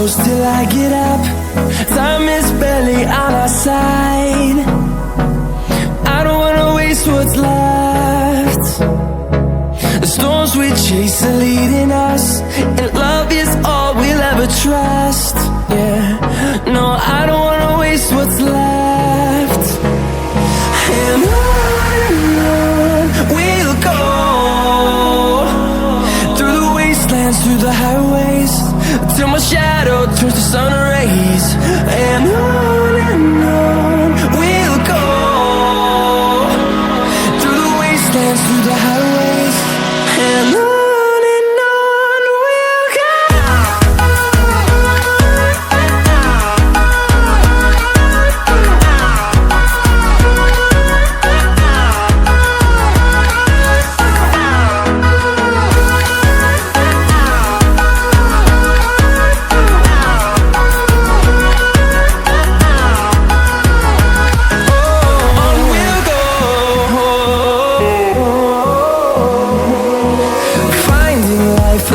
close till I get up. Time is barely on our side. I don't wanna waste what's left. The storms we chase are leading us, and love is all we'll ever trust. Yeah, no, I don't wanna waste what's left. And on we'll go, through the wastelands, through the highways, till my shadow turns to sun rays. And on we'll go, through the wastelands, through the highways, and on.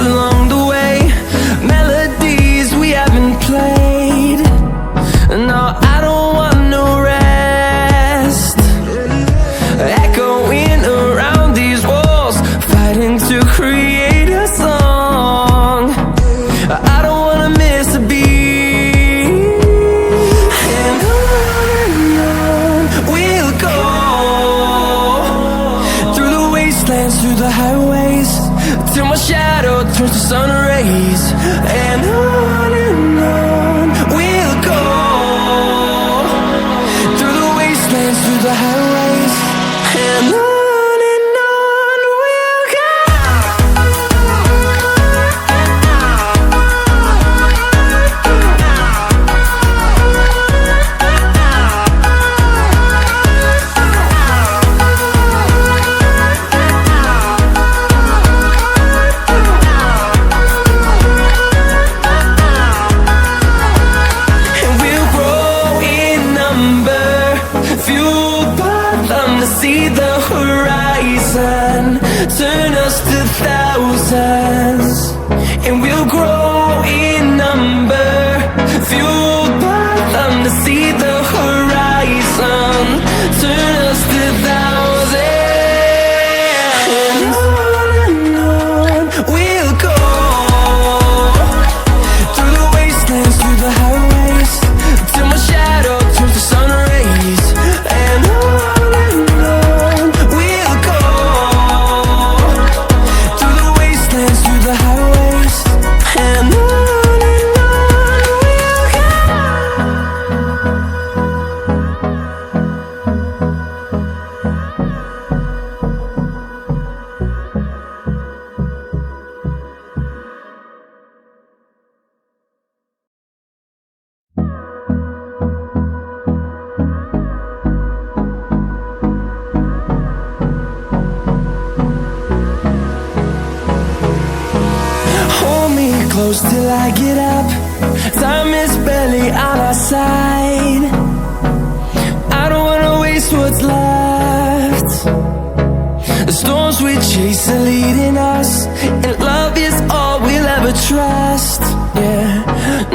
Along the way, melodies we haven't played. No, I don't want no rest. Echoing around these walls, fighting to create a song. I don't wanna miss a beat. And on we'll go, through the wastelands, through the highways, till my shadow turns to sun rays. And on we'll go, through the wastelands, through the highways, and on we'll go. See the horizon, turn us to thousands, and we'll grow in number, fueled by them to see the horizon, turn us to thousands. And on we'll go, through the wastelands, through the highways, till my shadow turns to sun rays. And on close till I get up. Time is barely on our side. I don't wanna waste what's left. The storms we chase are leading us, and love is all we'll ever trust. Yeah,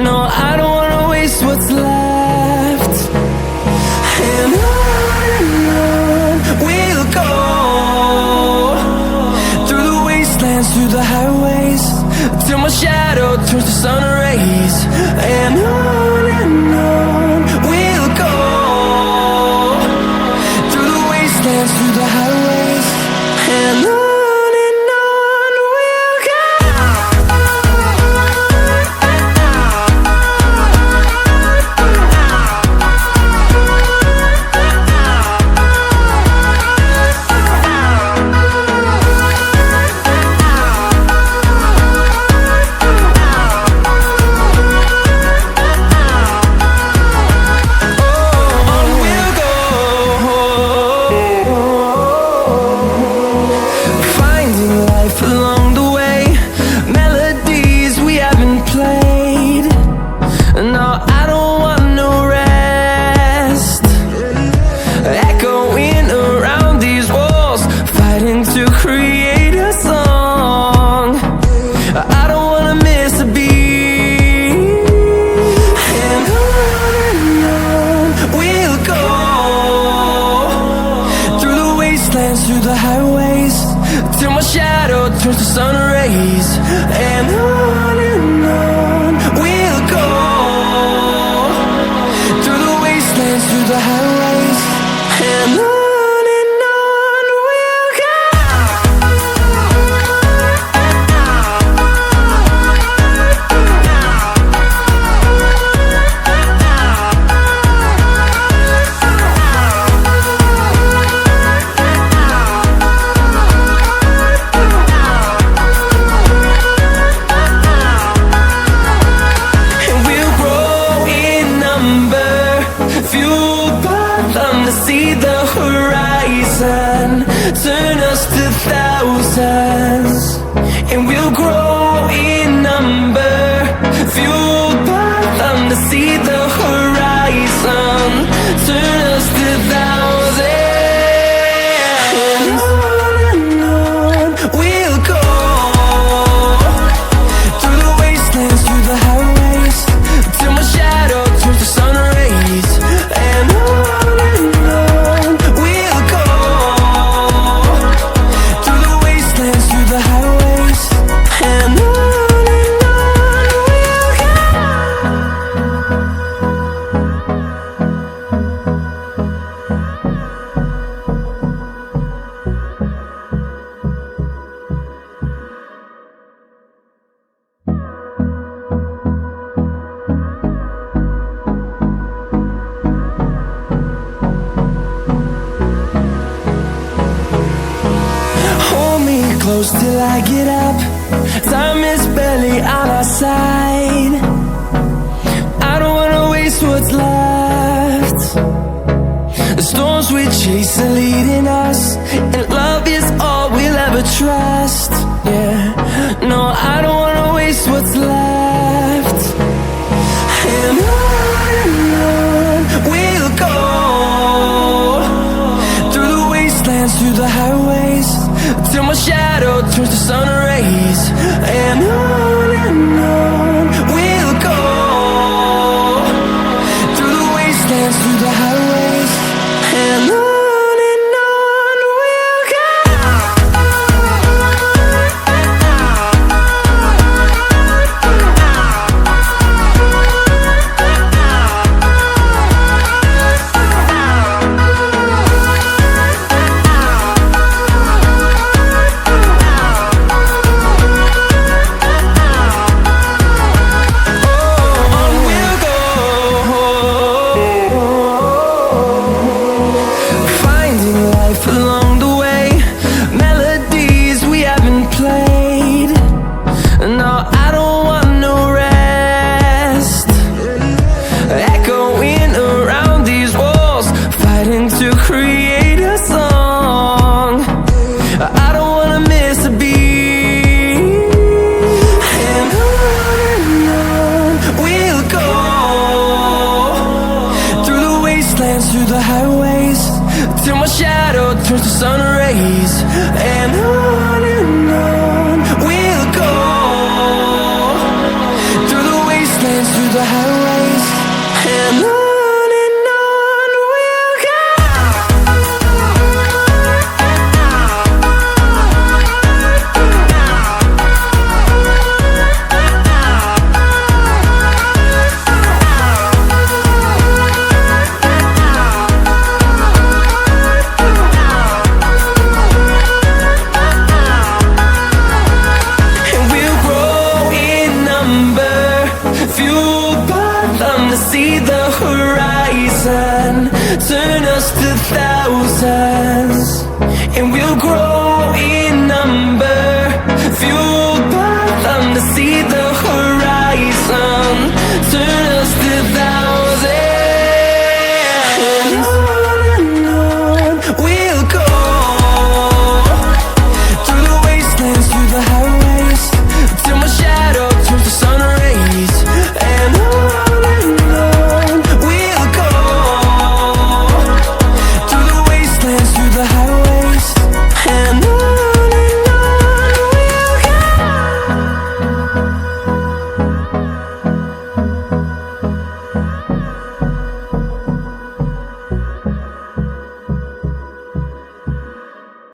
no, I don't wanna waste what's left. And on we'll go, through the wastelands, through the highways, till my shadow turns to sun rays. And on we'll go, through the wastelands, through the highways, and on. We'll go. my shadow turns to sun rays. And on we'll go, through the wastelands, through the highways. And on we'll go. See the horizon, turn us to thousands, and we'll grow in number, fueled by them to see the horizon, turn us to thousands. And on we'll go, through the wastelands, through the highways, till my shadow turns to sun rays. And close till I get up. Time is barely on our side. I don't wanna waste what's left. The storms we chase are leading us, and love is all we'll ever trust. Yeah, no, I don't wanna waste what's left. And on we'll go, through the wastelands, through the highways, till my shadow turns to sun rays. And on we'll go, through the wastelands, through the highways. And on we'll go. Along the way, melodies we haven't played. No, I don't want no rest. Echoing around these walls, fighting to create a song. I don't wanna miss a beat. And on we'll go, through the wastelands, through the highways, till my shadow turns to sun rays. And on we'll go, through the wastelands, through the highways. And on we'll go. See the horizon, turn us to thousands, and we'll grow in number, fuel